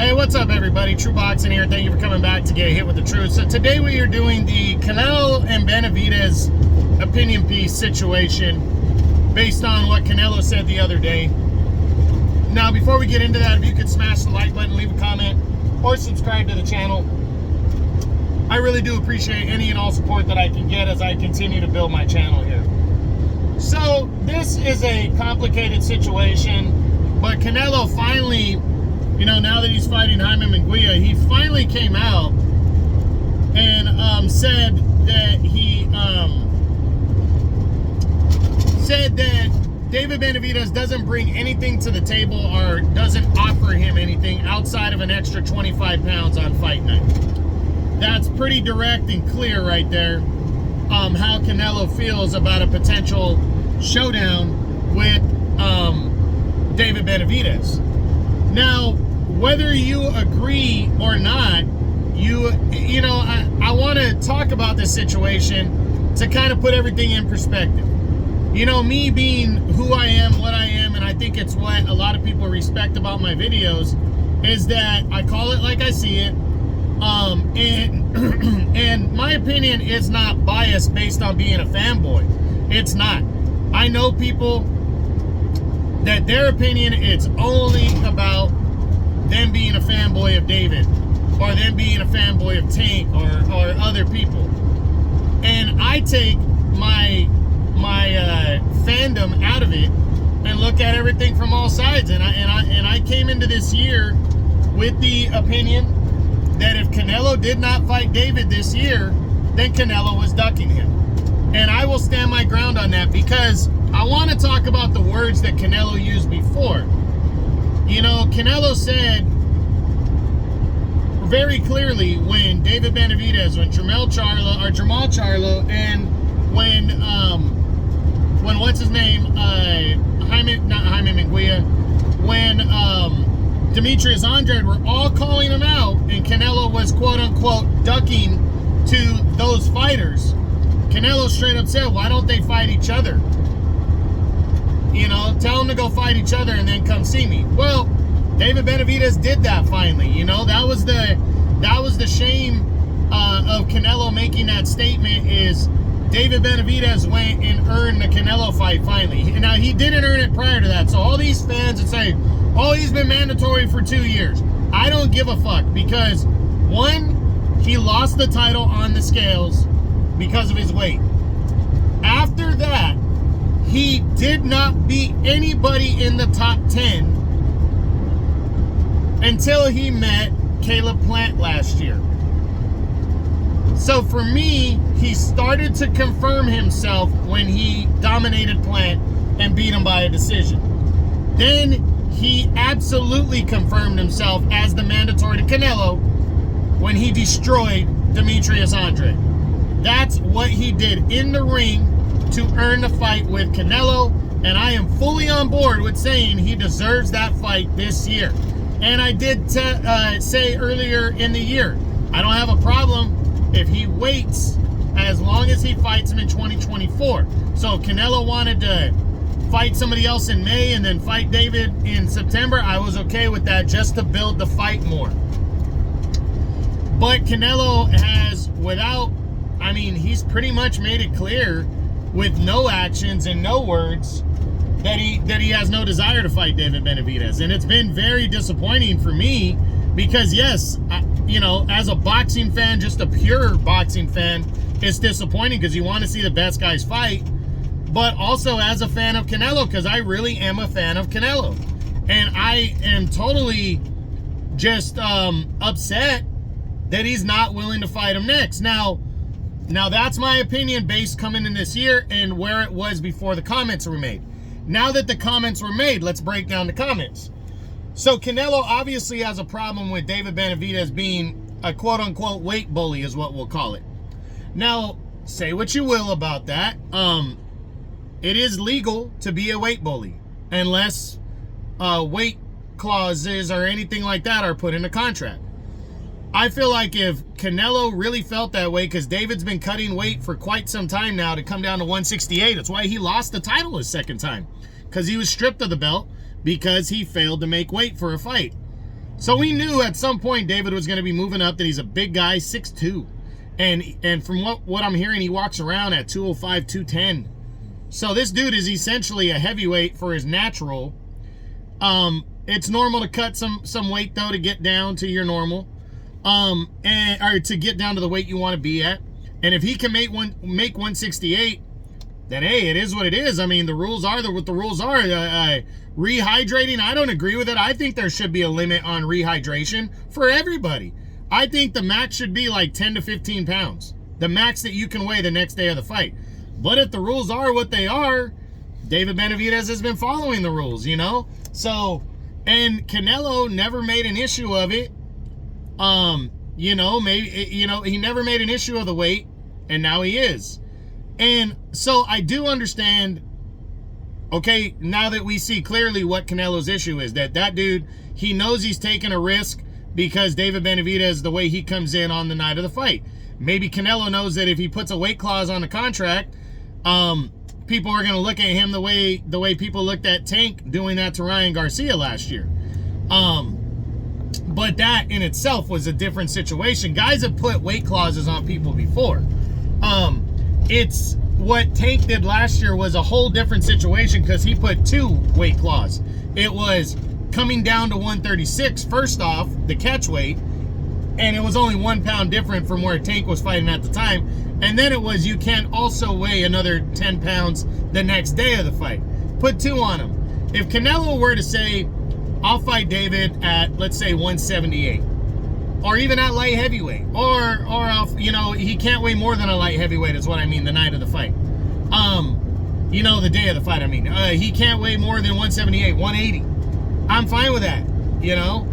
Hey, what's up, everybody? True Boxing here. Thank you for coming back to get hit with the truth. So today we are doing the Canelo and Benavidez opinion piece situation based on what Canelo said the other day. Now, before we get into that, if you could smash the like button, leave a comment, or subscribe to the channel. I really do appreciate any and all support that I can get as I continue to build my channel here. So this is a complicated situation, but Canelo finally, now that he's fighting Jaime Munguia, he finally came out and said that David Benavidez doesn't bring anything to the table or doesn't offer him anything outside of an extra 25 pounds on fight night. That's pretty direct and clear right there, how Canelo feels about a potential showdown with David Benavidez. Now, whether you agree or not, I want to talk about this situation to kind of put everything in perspective. Me being who I am, what I am, and I think it's what a lot of people respect about my videos, is that I call it like I see it. And my opinion is not biased based on being a fanboy. It's not. I know people that their opinion is only about them being a fanboy of David, or them being a fanboy of Tank, or other people. And I take my fandom out of it and look at everything from all sides. And I came into this year with the opinion that if Canelo did not fight David this year, then Canelo was ducking him. And I will stand my ground on that, because I want to talk about the words that Canelo used before. Canelo said very clearly when David Benavidez, when Jamal Charlo, and when what's his name, not Jaime Munguia, when Demetrius Andrade were all calling him out, and Canelo was quote unquote ducking to those fighters, Canelo straight up said, why don't they fight each other? Tell them to go fight each other and then come see me. Well, David Benavidez did that finally. That was the shame of Canelo making that statement, is David Benavidez went and earned the Canelo fight finally. Now, he didn't earn it prior to that. So all these fans that say, oh, he's been mandatory for 2 years. I don't give a fuck, because one, he lost the title on the scales because of his weight. After that, he did not beat anybody in the top 10 until he met Caleb Plant last year. So for me, he started to confirm himself when he dominated Plant and beat him by a decision. Then he absolutely confirmed himself as the mandatory to Canelo when he destroyed Demetrius Andrade. That's what he did in the ring to earn the fight with Canelo, and I am fully on board with saying he deserves that fight this year. And I did say earlier in the year, I don't have a problem if he waits as long as he fights him in 2024. So if Canelo wanted to fight somebody else in May and then fight David in September, I was okay with that, just to build the fight more. But Canelo has, he's pretty much made it clear with no actions and no words that he has no desire to fight David Benavidez. And it's been very disappointing for me, because yes, as a boxing fan, just a pure boxing fan, it's disappointing because you want to see the best guys fight, but also as a fan of Canelo, because I really am a fan of Canelo. And I am totally just upset that he's not willing to fight him next. Now that's my opinion based coming in this year and where it was before the comments were made. Now that the comments were made, let's break down the comments. So Canelo obviously has a problem with David Benavidez being a quote-unquote weight bully, is what we'll call it. Now, say what you will about that. It is legal to be a weight bully unless weight clauses or anything like that are put in a contract. I feel like if Canelo really felt that way, because David's been cutting weight for quite some time now to come down to 168. That's why he lost the title his second time, because he was stripped of the belt because he failed to make weight for a fight. So we knew at some point David was going to be moving up, that he's a big guy, 6'2". And from what I'm hearing, he walks around at 205, 210. So this dude is essentially a heavyweight for his natural. It's normal to cut some weight, though, to get down to your normal. Or to get down to the weight you want to be at. And if he can make 168, then hey, it is what it is. I mean, the rules are what the rules are. Rehydrating, I don't agree with it. I think there should be a limit on rehydration for everybody. I think the max should be like 10 to 15 pounds. The max that you can weigh the next day of the fight. But if the rules are what they are, David Benavidez has been following the rules, you know? So, and Canelo never made an issue of it. You know, maybe, you know, he never made an issue of the weight, and now he is. And so I do understand, okay, now that we see clearly what Canelo's issue is, that dude, he knows he's taking a risk because David Benavidez, the way he comes in on the night of the fight. Maybe Canelo knows that if he puts a weight clause on the contract, people are going to look at him the way people looked at Tank doing that to Ryan Garcia last year. But that in itself was a different situation. Guys have put weight clauses on people before. It's what Tank did last year was a whole different situation because he put 2 weight clauses. It was coming down to 136, first off, the catch weight, and it was only 1 pound different from where Tank was fighting at the time. And then it was you can't also weigh another 10 pounds the next day of the fight. Put 2 on him. If Canelo were to say, I'll fight David at, let's say, 178, or even at light heavyweight, or I'll, you know, he can't weigh more than a light heavyweight is what I mean, the night of the fight. You know, the day of the fight, I mean. He can't weigh more than 178, 180. I'm fine with that, you know?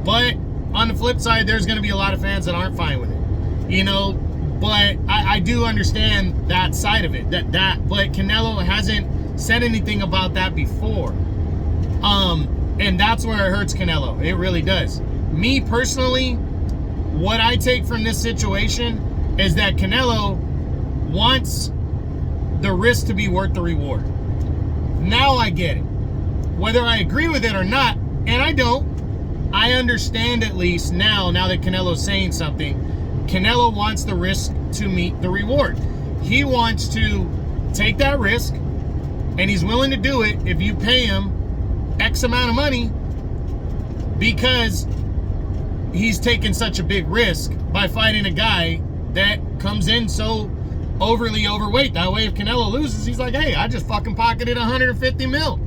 But on the flip side, there's going to be a lot of fans that aren't fine with it, you know? But I do understand that side of it, but Canelo hasn't said anything about that before. And that's where it hurts Canelo. It really does. Me personally, what I take from this situation is that Canelo wants the risk to be worth the reward. Now I get it. Whether I agree with it or not, and I don't, I understand at least now that Canelo's saying something, Canelo wants the risk to meet the reward. He wants to take that risk, and he's willing to do it if you pay him X amount of money, because he's taken such a big risk by fighting a guy that comes in so overly overweight. That way, if Canelo loses, he's like, hey, I just fucking pocketed 150 mil,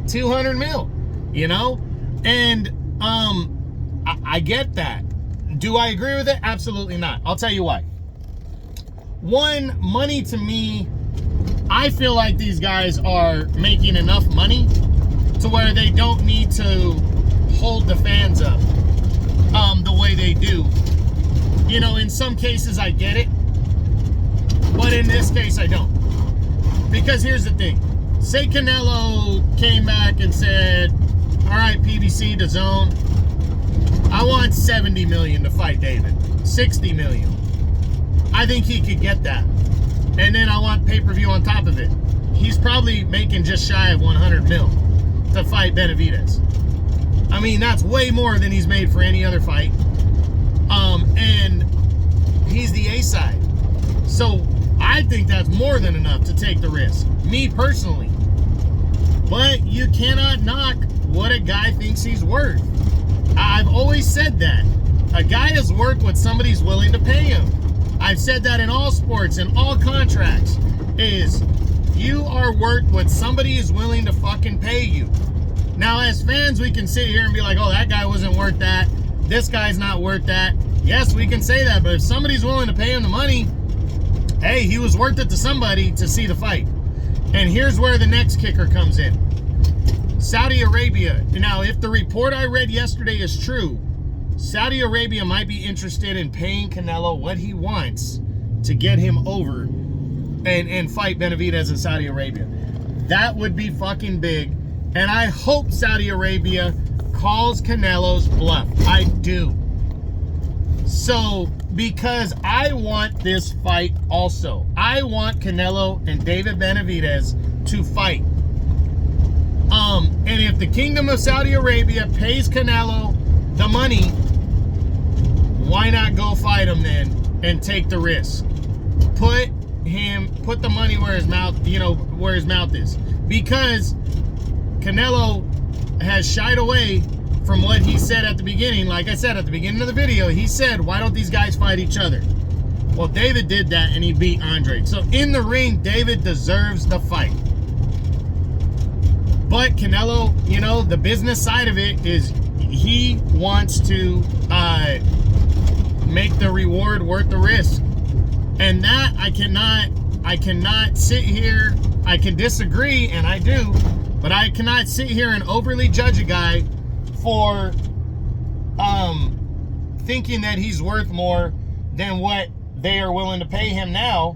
200 mil, you know? And I get that. Do I agree with it? Absolutely not. I'll tell you why. One, money to me, I feel like these guys are making enough money to where they don't need to hold the fans up the way they do. You know, in some cases I get it, but in this case I don't. Because here's the thing. Say Canelo came back and said, all right, PBC, DAZN, I want 70 million to fight David, 60 million. I think he could get that. And then I want pay-per-view on top of it. He's probably making just shy of 100 mil to fight Benavidez. I mean, that's way more than he's made for any other fight. And he's the A side. So I think that's more than enough to take the risk, me personally. But you cannot knock what a guy thinks he's worth. I've always said that. A guy is worth what somebody's willing to pay him. I've said that in all sports, in all contracts, is you are worth what somebody is willing to fucking pay you. Now, as fans, we can sit here and be like, oh, that guy wasn't worth that. This guy's not worth that. Yes, we can say that, but if somebody's willing to pay him the money, hey, he was worth it to somebody to see the fight. And here's where the next kicker comes in. Saudi Arabia. Now, if the report I read yesterday is true, Saudi Arabia might be interested in paying Canelo what he wants to get him over and fight Benavidez in Saudi Arabia. That would be fucking big. And I hope Saudi Arabia calls Canelo's bluff. I do. So, because I want this fight also. I want Canelo and David Benavidez to fight. And if the Kingdom of Saudi Arabia pays Canelo the money, why not go fight him then and take the risk? Put the money where his mouth, where his mouth is. Because Canelo has shied away from what he said at the beginning. Like I said at the beginning of the video, he said, why don't these guys fight each other? Well, David did that and he beat Andre. So in the ring, David deserves the fight. But Canelo, the business side of it is he wants to make the reward worth the risk. And that I cannot sit here. I can disagree, and I do, but I cannot sit here and overly judge a guy for thinking that he's worth more than what they are willing to pay him now.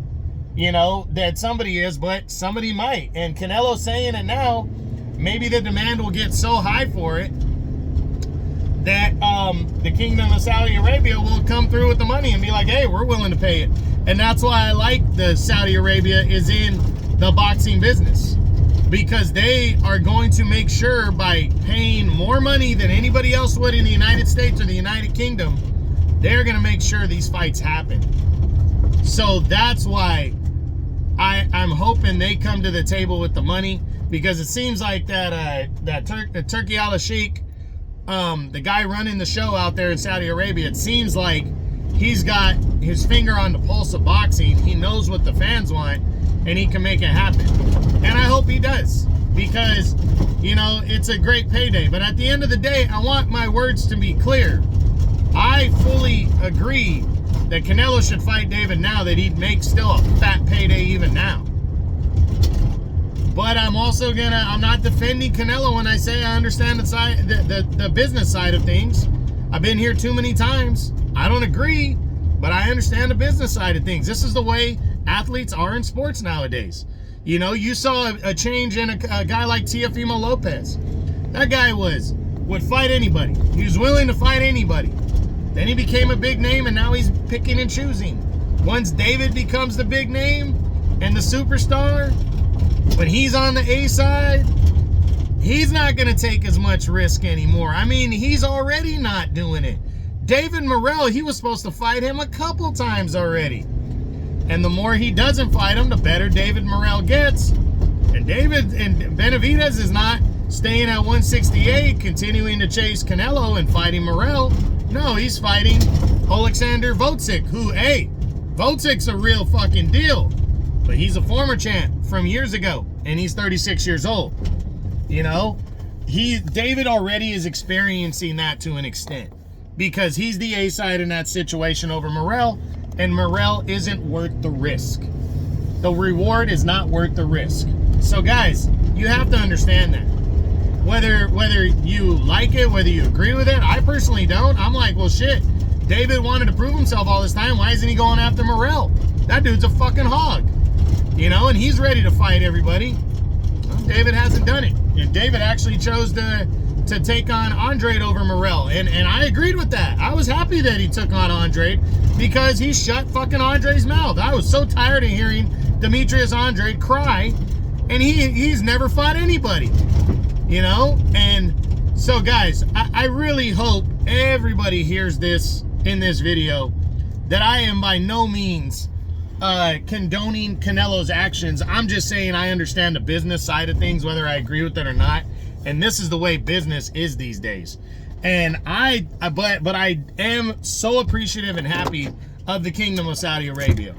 That somebody is, but somebody might. And Canelo saying it now, maybe the demand will get so high for it that the Kingdom of Saudi Arabia will come through with the money and be like, hey, we're willing to pay it. And that's why I like the Saudi Arabia is in the boxing business, because they are going to make sure by paying more money than anybody else would in the United States or the United Kingdom, they're going to make sure these fights happen. So that's why I'm hoping they come to the table with the money, because it seems like that Turkey al-Sheikh, the guy running the show out there in Saudi Arabia, it seems like he's got his finger on the pulse of boxing. He knows what the fans want, and he can make it happen. And I hope he does, because, it's a great payday. But at the end of the day, I want my words to be clear. I fully agree that Canelo should fight David now, that he'd make still a fat payday even now. But I'm also I'm not defending Canelo when I say I understand the business side of things. I've been here too many times. I don't agree, but I understand the business side of things. This is the way athletes are in sports nowadays. You saw a change in a guy like Teofimo Lopez. That guy would fight anybody. He was willing to fight anybody. Then he became a big name, and now he's picking and choosing. Once David becomes the big name and the superstar, when he's on the A side, he's not going to take as much risk anymore. I mean, he's already not doing it. David Morrell, he was supposed to fight him a couple times already. And the more he doesn't fight him, the better David Morrell gets. And Benavidez is not staying at 168, continuing to chase Canelo and fighting Morrell. No, he's fighting Alexander Volcik, who, hey, Volcik's a real fucking deal. But he's a former champ from years ago, and he's 36 years old. David already is experiencing that to an extent, because he's the A side in that situation over Morrell, and Morrell isn't worth the risk. The reward is not worth the risk. So guys, you have to understand that. Whether you like it, whether you agree with it, I personally don't. I'm like, well, shit, David wanted to prove himself all this time. Why isn't he going after Morrell? That dude's a fucking hog. And he's ready to fight everybody. Well, David hasn't done it. And David actually chose to take on Andrade over Morrell. And I agreed with that. I was happy that he took on Andrade, because he shut fucking Andrade's mouth. I was so tired of hearing Demetrius Andrade cry, and he's never fought anybody. And so guys, I really hope everybody hears this in this video, that I am by no means condoning Canelo's actions. I'm just saying I understand the business side of things, whether I agree with it or not. And this is the way business is these days. And but I am so appreciative and happy of the Kingdom of Saudi Arabia,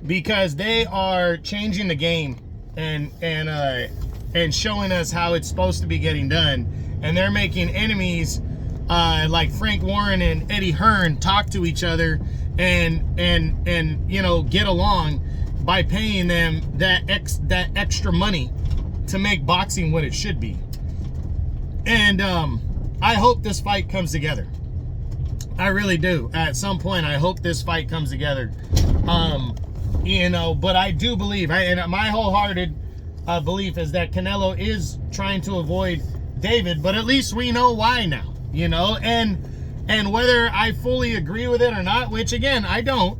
because they are changing the game and showing us how it's supposed to be getting done. And they're making enemies like Frank Warren and Eddie Hearn talk to each other and get along by paying them that extra money to make boxing what it should be. And I hope this fight comes together. I really do. At some point, I hope this fight comes together. But I do believe, and my wholehearted belief is that Canelo is trying to avoid David, but at least we know why now, and whether I fully agree with it or not, which again, I don't,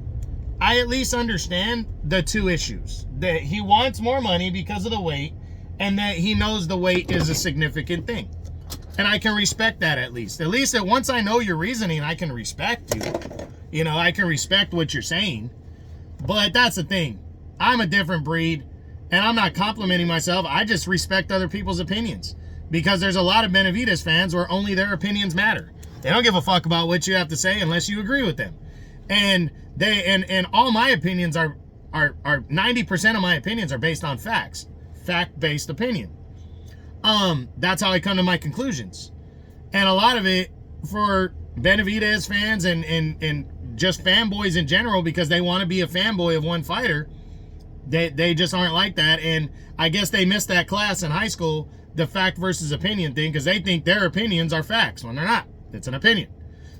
I at least understand the two issues. That he wants more money because of the weight, and that he knows the weight is a significant thing. And I can respect that at least. At least that once I know your reasoning, I can respect you. You know, I can respect what you're saying. But that's the thing. I'm a different breed, and I'm not complimenting myself. I just respect other people's opinions. Because there's a lot of Benavidez fans where only their opinions matter. They don't give a fuck about what you have to say unless you agree with them. And all my opinions are 90% of my opinions are based on facts. Fact-based opinion. That's how I come to my conclusions. And a lot of it for Benavidez fans and just fanboys in general, because they want to be a fanboy of one fighter, they just aren't like that. And I guess they missed that class in high school, the fact versus opinion thing, because they think their opinions are facts when they're not. It's an opinion.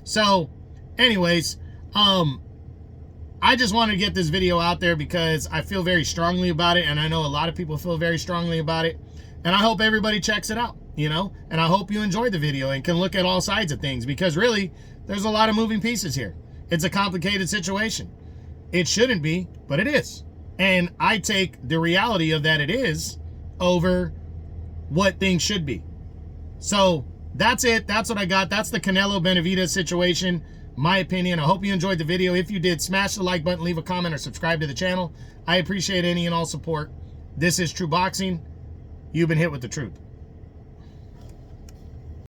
So anyways, I just wanted to get this video out there because I feel very strongly about it, and I know a lot of people feel very strongly about it, and I hope everybody checks it out, you know, and I hope you enjoyed the video and can look at all sides of things, because really there's a lot of moving pieces here. It's a complicated situation. It shouldn't be, but it is. And I take the reality of that it is over what things should be. So that's it. That's what I got. That's the Canelo Benavidez situation. My opinion. I hope you enjoyed the video. If you did, smash the like button, leave a comment, or subscribe to the channel. I appreciate any and all support. This is True Boxing. You've been hit with the truth.